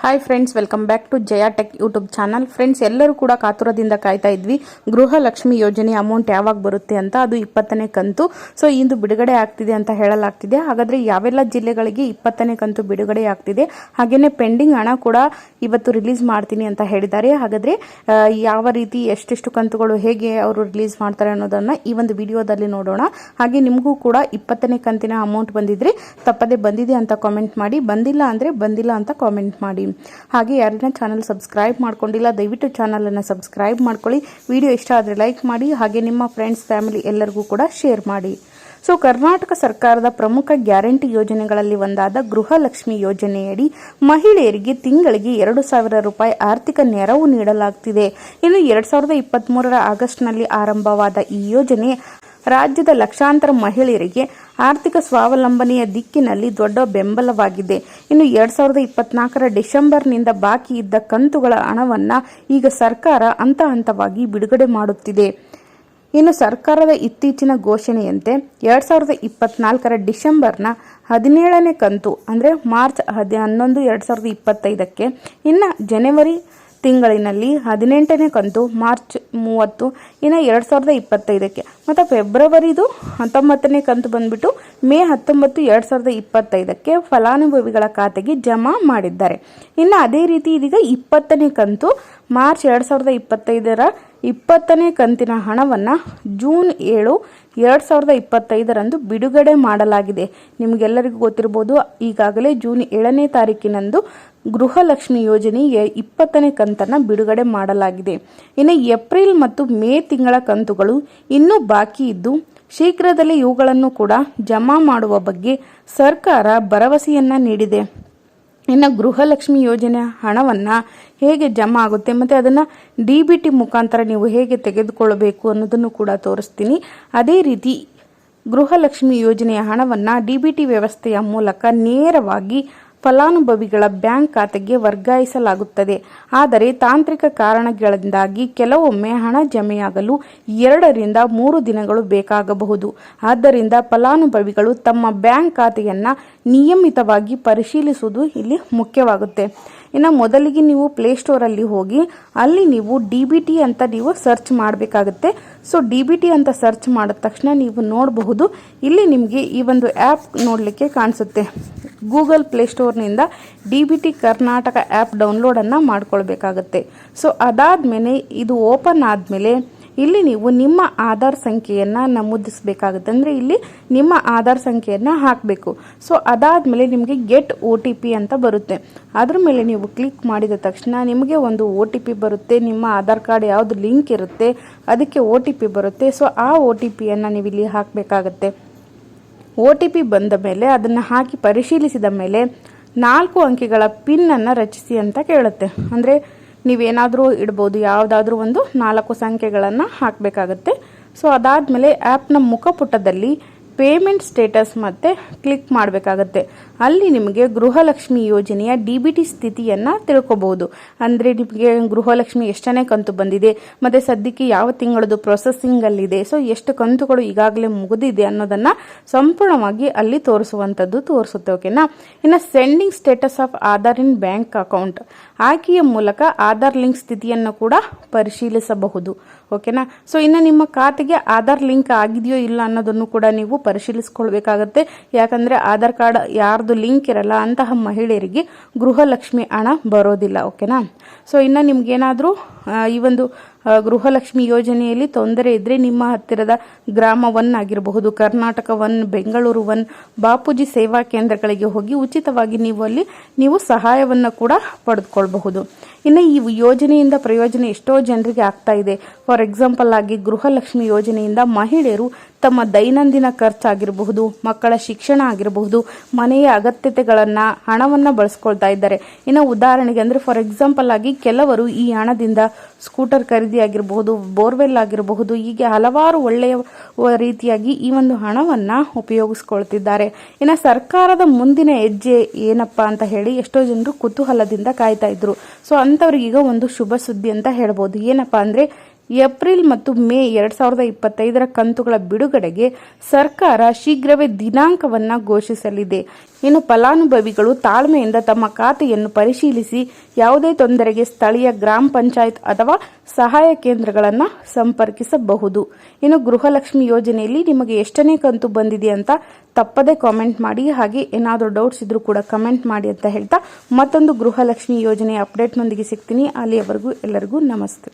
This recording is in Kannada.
Hi friends, welcome back to Jaya tech YouTube channel. Friends, ಎಲ್ಲರೂ ಕೂಡ ಕಾತುರದಿಂದ ಕಾಯ್ತಾ ಇದ್ವಿ ಗೃಹಲಕ್ಷ್ಮಿ ಯೋಜನೆ ಅಮೌಂಟ್ ಯಾವಾಗ ಬರುತ್ತೆ ಅಂತ. ಅದು 20ನೇ ಕಂತು. ಸೊ ಇಂದು ಬಿಡುಗಡೆ ಆಗ್ತಿದೆ ಅಂತ ಹೇಳಲಾಗ್ತಿದೆ. ಹಾಗಾದ್ರೆ ಯಾವೆಲ್ಲ ಜಿಲ್ಲೆಗಳಿಗೆ 20ನೇ ಕಂತು ಬಿಡುಗಡೆ ಆಗ್ತಿದೆ, ಹಾಗೇನೆ ಪೆಂಡಿಂಗ್ ಹಣ ಕೂಡ ಇವತ್ತು ರಿಲೀಸ್ ಮಾಡ್ತೀನಿ ಅಂತ ಹೇಳಿದ್ದಾರೆ. ಹಾಗಾದ್ರೆ ಯಾವ ರೀತಿ ಎಷ್ಟೆಷ್ಟು ಕಂತುಗಳು ಹೇಗೆ ಅವರು ರಿಲೀಸ್ ಮಾಡ್ತಾರೆ ಅನ್ನೋದನ್ನ ಈ ಒಂದು ವಿಡಿಯೋದಲ್ಲಿ ನೋಡೋಣ. ಹಾಗೆ ನಿಮಗೂ ಕೂಡ 20ನೇ ಕಂತಿನ ಅಮೌಂಟ್ ಬಂದಿದ್ರೆ ತಪ್ಪದೆ ಬಂದಿದೆ ಅಂತ ಕಾಮೆಂಟ್ ಮಾಡಿ, ಬಂದಿಲ್ಲ ಅಂದ್ರೆ ಬಂದಿಲ್ಲ ಅಂತ ಕಾಮೆಂಟ್ ಮಾಡಿ. ಹಾಗೆ ಯಾರನ್ನ ಚಾನಲ್ ಸಬ್ಸ್ಕ್ರೈಬ್ ಮಾಡ್ಕೊಂಡಿಲ್ಲ ದಯವಿಟ್ಟು ಚಾನಲ್ ಅನ್ನು ಸಬ್ಸ್ಕ್ರೈಬ್ ಮಾಡ್ಕೊಳ್ಳಿ. ವಿಡಿಯೋ ಇಷ್ಟ ಆದರೆ ಲೈಕ್ ಮಾಡಿ, ಹಾಗೆ ನಿಮ್ಮ ಫ್ರೆಂಡ್ಸ್ ಫ್ಯಾಮಿಲಿ ಎಲ್ಲರಿಗೂ ಕೂಡ ಶೇರ್ ಮಾಡಿ. ಸೊ ಕರ್ನಾಟಕ ಸರ್ಕಾರದ ಪ್ರಮುಖ ಗ್ಯಾರಂಟಿ ಯೋಜನೆಗಳಲ್ಲಿ ಒಂದಾದ ಗೃಹಲಕ್ಷ್ಮಿ ಯೋಜನೆಯಡಿ ಮಹಿಳೆಯರಿಗೆ ತಿಂಗಳಿಗೆ 2,000 ರೂಪಾಯಿ ಆರ್ಥಿಕ ನೆರವು ನೀಡಲಾಗುತ್ತಿದೆ. ಇನ್ನು 2023 ಆಗಸ್ಟ್ನಲ್ಲಿ ಆರಂಭವಾದ ಈ ಯೋಜನೆ ರಾಜ್ಯದ ಲಕ್ಷಾಂತರ ಮಹಿಳೆಯರಿಗೆ ಆರ್ಥಿಕ ಸ್ವಾವಲಂಬನೆಯ ದಿಕ್ಕಿನಲ್ಲಿ ದೊಡ್ಡ ಬೆಂಬಲವಾಗಿದೆ. ಇನ್ನು 2024 ಡಿಸೆಂಬರ್ನಿಂದ ಬಾಕಿ ಇದ್ದ ಕಂತುಗಳ ಹಣವನ್ನು ಈಗ ಸರ್ಕಾರ ಹಂತ ಹಂತವಾಗಿ ಬಿಡುಗಡೆ ಮಾಡುತ್ತಿದೆ. ಇನ್ನು ಸರ್ಕಾರದ ಇತ್ತೀಚಿನ ಘೋಷಣೆಯಂತೆ 2024 ಡಿಸೆಂಬರ್ನ 17ನೇ ಕಂತು ಅಂದರೆ ಮಾರ್ಚ್ 11, 2025ಕ್ಕೆ, ಇನ್ನು ಜನವರಿ ತಿಂಗಳಿನಲ್ಲಿ 18ನೇ ಕಂತು ಮಾರ್ಚ್ 30, ಇನ್ನು 2025ಕ್ಕೆ, ಮತ್ತು ಫೆಬ್ರವರಿದು 19ನೇ ಕಂತು ಬಂದ್ಬಿಟ್ಟು ಮೇ 19, 2025ಕ್ಕೆ ಫಲಾನುಭವಿಗಳ ಖಾತೆಗೆ ಜಮಾ ಮಾಡಿದ್ದಾರೆ. ಇನ್ನು ಅದೇ ರೀತಿ ಇದೀಗ 20ನೇ ಕಂತು ಮಾರ್ಚ್ 2025ರ 20ನೇ ಕಂತಿನ ಹಣವನ್ನು ಜೂನ್ 7, 2025ರಂದು ಬಿಡುಗಡೆ ಮಾಡಲಾಗಿದೆ. ನಿಮಗೆಲ್ಲರಿಗೂ ಗೊತ್ತಿರಬಹುದು, ಈಗಾಗಲೇ ಜೂನ್ 7ನೇ ತಾರೀಕಿನಂದು ಗೃಹಲಕ್ಷ್ಮಿ ಯೋಜನೆಯ 20ನೇ ಕಂತನ್ನು ಬಿಡುಗಡೆ ಮಾಡಲಾಗಿದೆ. ಇನ್ನು ಏಪ್ರಿಲ್ ಮತ್ತು ಮೇ ತಿಂಗಳ ಕಂತುಗಳು ಇನ್ನೂ ಬಾಕಿ ಇದ್ದು ಶೀಘ್ರದಲ್ಲೇ ಇವುಗಳನ್ನು ಕೂಡ ಜಮಾ ಮಾಡುವ ಬಗ್ಗೆ ಸರ್ಕಾರ ಭರವಸೆಯನ್ನ ನೀಡಿದೆ. ಇನ್ನು ಗೃಹಲಕ್ಷ್ಮಿ ಯೋಜನೆ ಹಣವನ್ನು ಹೇಗೆ ಜಮಾ ಆಗುತ್ತೆ ಮತ್ತು ಅದನ್ನು DBT ಮುಖಾಂತರ ನೀವು ಹೇಗೆ ತೆಗೆದುಕೊಳ್ಳಬೇಕು ಅನ್ನೋದನ್ನು ಕೂಡ ತೋರಿಸ್ತೀನಿ. ಅದೇ ರೀತಿ ಗೃಹಲಕ್ಷ್ಮಿ ಯೋಜನೆಯ ಹಣವನ್ನು DBT ವ್ಯವಸ್ಥೆಯ ಮೂಲಕ ನೇರವಾಗಿ ಫಲಾನುಭವಿಗಳ ಬ್ಯಾಂಕ್ ಖಾತೆಗೆ ವರ್ಗಾಯಿಸಲಾಗುತ್ತದೆ. ಆದರೆ ತಾಂತ್ರಿಕ ಕಾರಣಗಳಿಂದಾಗಿ ಕೆಲವೊಮ್ಮೆ ಹಣ ಜಮೆಯಾಗಲು 2 ರಿಂದ 3 ದಿನಗಳು ಬೇಕಾಗಬಹುದು. ಆದ್ದರಿಂದ ಫಲಾನುಭವಿಗಳು ತಮ್ಮ ಬ್ಯಾಂಕ್ ಖಾತೆಯನ್ನು ನಿಯಮಿತವಾಗಿ ಪರಿಶೀಲಿಸುವುದು ಇಲ್ಲಿ ಮುಖ್ಯವಾಗುತ್ತೆ. ಇನ್ನು ಮೊದಲಿಗೆ ನೀವು ಪ್ಲೇಸ್ಟೋರಲ್ಲಿ ಹೋಗಿ ಅಲ್ಲಿ ನೀವು DBT ಅಂತ ನೀವು ಸರ್ಚ್ ಮಾಡಬೇಕಾಗುತ್ತೆ. ಸೊ DBT ಅಂತ ಸರ್ಚ್ ಮಾಡಿದ ತಕ್ಷಣ ನೀವು ನೋಡಬಹುದು, ಇಲ್ಲಿ ನಿಮಗೆ ಈ ಒಂದು ಆ್ಯಪ್ ನೋಡಲಿಕ್ಕೆ ಕಾಣಿಸುತ್ತೆ. ಗೂಗಲ್ ಪ್ಲೇಸ್ಟೋರ್ನಿಂದ DBT ಕರ್ನಾಟಕ ಆ್ಯಪ್ ಡೌನ್ಲೋಡನ್ನು ಮಾಡ್ಕೊಳ್ಬೇಕಾಗತ್ತೆ. ಸೊ ಅದಾದಮೇಲೆ ಇದು ಓಪನ್ ಆದಮೇಲೆ ಇಲ್ಲಿ ನೀವು ನಿಮ್ಮ ಆಧಾರ್ ಸಂಖ್ಯೆಯನ್ನು ನಮೂದಿಸಬೇಕಾಗುತ್ತೆ. ಅಂದರೆ ಇಲ್ಲಿ ನಿಮ್ಮ ಆಧಾರ್ ಸಂಖ್ಯೆಯನ್ನು ಹಾಕಬೇಕು. ಸೊ ಅದಾದಮೇಲೆ ನಿಮಗೆ ಗೆಟ್ OTP ಅಂತ ಬರುತ್ತೆ. ಅದ್ರ ಮೇಲೆ ನೀವು ಕ್ಲಿಕ್ ಮಾಡಿದ ತಕ್ಷಣ ನಿಮಗೆ ಒಂದು OTP ಬರುತ್ತೆ. ನಿಮ್ಮ ಆಧಾರ್ ಕಾರ್ಡ್ ಯಾವುದು ಲಿಂಕ್ ಇರುತ್ತೆ ಅದಕ್ಕೆ OTP ಬರುತ್ತೆ. ಸೊ ಆ OTPಯನ್ನು ನೀವು ಇಲ್ಲಿ ಹಾಕಬೇಕಾಗತ್ತೆ. OTP ಬಂದ ಮೇಲೆ ಅದನ್ನು ಹಾಕಿ ಪರಿಶೀಲಿಸಿದ ಮೇಲೆ 4 ಅಂಕೆಗಳ ಪಿನ್ನನ್ನು ರಚಿಸಿ ಅಂತ ಕೇಳುತ್ತೆ. ಅಂದರೆ ನೀವೇನಾದರೂ ಇಡ್ಬೋದು, ಯಾವುದಾದ್ರೂ ಒಂದು 4 ಸಂಖ್ಯೆಗಳನ್ನು ಹಾಕಬೇಕಾಗತ್ತೆ. ಸೊ ಅದಾದಮೇಲೆ ಆ್ಯಪ್ನ ಮುಖಪುಟದಲ್ಲಿ ಪೇಮೆಂಟ್ ಸ್ಟೇಟಸ್ ಮತ್ತೆ ಕ್ಲಿಕ್ ಮಾಡಬೇಕಾಗತ್ತೆ. ಅಲ್ಲಿ ನಿಮಗೆ ಗೃಹಲಕ್ಷ್ಮಿ ಯೋಜನೆಯ DBT ಸ್ಥಿತಿಯನ್ನು ತಿಳ್ಕೊಬಹುದು. ಅಂದರೆ ನಿಮಗೆ ಗೃಹಲಕ್ಷ್ಮಿ ಎಷ್ಟನೇ ಕಂತು ಬಂದಿದೆ ಮತ್ತು ಸದ್ಯಕ್ಕೆ ಯಾವ ತಿಂಗಳದು ಪ್ರೊಸೆಸಿಂಗಲ್ಲಿದೆ, ಸೊ ಎಷ್ಟು ಕಂತುಗಳು ಈಗಾಗಲೇ ಮುಗಿದಿದೆ ಅನ್ನೋದನ್ನು ಸಂಪೂರ್ಣವಾಗಿ ಅಲ್ಲಿ ತೋರಿಸುತ್ತೆ. ಓಕೆನಾ. ಇನ್ನು sending status of Aadhaar in bank account ಆಯ್ಕೆಯ ಮೂಲಕ ಆಧಾರ್ ಲಿಂಕ್ ಸ್ಥಿತಿಯನ್ನು ಕೂಡ ಪರಿಶೀಲಿಸಬಹುದು. ಓಕೆನಾ. ಸೊ ಇನ್ನು ನಿಮ್ಮ ಖಾತೆಗೆ ಆಧಾರ್ ಲಿಂಕ್ ಆಗಿದೆಯೋ ಇಲ್ಲ ಅನ್ನೋದನ್ನು ಕೂಡ ನೀವು ಪರಿಶೀಲಿಸ್ಕೊಳ್ಬೇಕಾಗತ್ತೆ. ಯಾಕಂದರೆ ಆಧಾರ್ ಕಾರ್ಡ್ ಯಾರ್ದು ಲಿಂಕ್ ಇರಲ್ಲ ಅಂತಹ ಮಹಿಳೆಯರಿಗೆ ಗೃಹಲಕ್ಷ್ಮಿ ಹಣ ಬರೋದಿಲ್ಲ. ಓಕೆನಾ. ಸೊ ಇನ್ನು ನಿಮ್ಗೇನಾದರೂ ಈ ಒಂದು ಗೃಹಲಕ್ಷ್ಮಿ ಯೋಜನೆಯಲ್ಲಿ ತೊಂದರೆ ಇದ್ದರೆ ನಿಮ್ಮ ಹತ್ತಿರದ ಗ್ರಾಮ 1 ಆಗಿರಬಹುದು, ಕರ್ನಾಟಕ 1, ಬೆಂಗಳೂರು 1, ಬಾಪೂಜಿ ಸೇವಾ ಕೇಂದ್ರಗಳಿಗೆ ಹೋಗಿ ಉಚಿತವಾಗಿ ನೀವು ಸಹಾಯವನ್ನು ಕೂಡ ಪಡೆದುಕೊಳ್ಳಬಹುದು. ಇನ್ನು ಈ ಯೋಜನೆಯಿಂದ ಪ್ರಯೋಜನ ಎಷ್ಟೋ ಜನರಿಗೆ ಆಗ್ತಾ ಇದೆ. ಫಾರ್ ಎಕ್ಸಾಂಪಲ್ ಆಗಿ ಗೃಹಲಕ್ಷ್ಮಿ ಯೋಜನೆಯಿಂದ ಮಹಿಳೆಯರು ತಮ್ಮ ದೈನಂದಿನ ಖರ್ಚಾಗಿರಬಹುದು, ಮಕ್ಕಳ ಶಿಕ್ಷಣ ಆಗಿರಬಹುದು, ಮನೆಯ ಅಗತ್ಯತೆಗಳನ್ನು ಹಣವನ್ನು ಬಳಸ್ಕೊಳ್ತಾ ಇದ್ದಾರೆ. ಇನ್ನು ಉದಾಹರಣೆಗೆ ಅಂದರೆ ಫಾರ್ ಎಕ್ಸಾಂಪಲ್ ಆಗಿ ಕೆಲವರು ಈ ಹಣದಿಂದ ಸ್ಕೂಟರ್ ಖರೀದಿ ಆಗಿರಬಹುದು, ಬೋರ್ವೆಲ್ ಆಗಿರಬಹುದು, ಹೀಗೆ ಹಲವಾರು ಒಳ್ಳೆಯ ರೀತಿಯಾಗಿ ಈ ಒಂದು ಹಣವನ್ನು ಉಪಯೋಗಿಸ್ಕೊಳ್ತಿದ್ದಾರೆ. ಇನ್ನು ಸರ್ಕಾರದ ಮುಂದಿನ ಹೆಜ್ಜೆ ಏನಪ್ಪಾ ಅಂತ ಹೇಳಿ ಎಷ್ಟೋ ಜನರು ಕುತೂಹಲದಿಂದ ಕಾಯ್ತಾ ಇದ್ರು. ಸೊ ಅಂಥವ್ರಿಗೀಗ ಒಂದು ಶುಭ ಸುದ್ದಿ ಅಂತ ಹೇಳ್ಬೋದು. ಏನಪ್ಪಾ ಅಂದರೆ ಏಪ್ರಿಲ್ ಮತ್ತು ಮೇ 2025 ಕಂತುಗಳ ಬಿಡುಗಡೆಗೆ ಸರ್ಕಾರ ಶೀಘ್ರವೇ ದಿನಾಂಕವನ್ನು ಘೋಷಿಸಲಿದೆ. ಇನ್ನು ಫಲಾನುಭವಿಗಳು ತಾಳ್ಮೆಯಿಂದ ತಮ್ಮ ಖಾತೆಯನ್ನು ಪರಿಶೀಲಿಸಿ ಯಾವುದೇ ತೊಂದರೆಗೆ ಸ್ಥಳೀಯ ಗ್ರಾಮ ಪಂಚಾಯತ್ ಅಥವಾ ಸಹಾಯ ಕೇಂದ್ರಗಳನ್ನು ಸಂಪರ್ಕಿಸಬಹುದು. ಇನ್ನು ಗೃಹಲಕ್ಷ್ಮಿ ಯೋಜನೆಯಲ್ಲಿ ನಿಮಗೆ ಎಷ್ಟನೇ ಕಂತು ಬಂದಿದೆ ಅಂತ ತಪ್ಪದೇ ಕಾಮೆಂಟ್ ಮಾಡಿ. ಹಾಗೆ ಏನಾದರೂ ಡೌಟ್ಸ್ ಇದ್ರೂ ಕೂಡ ಕಮೆಂಟ್ ಮಾಡಿ ಅಂತ ಹೇಳ್ತಾ ಮತ್ತೊಂದು ಗೃಹಲಕ್ಷ್ಮಿ ಯೋಜನೆಯ ಅಪ್ಡೇಟ್ನೊಂದಿಗೆ ಸಿಗ್ತೀನಿ. ಅಲ್ಲಿಯವರೆಗೂ ಎಲ್ಲರಿಗೂ ನಮಸ್ತೆ.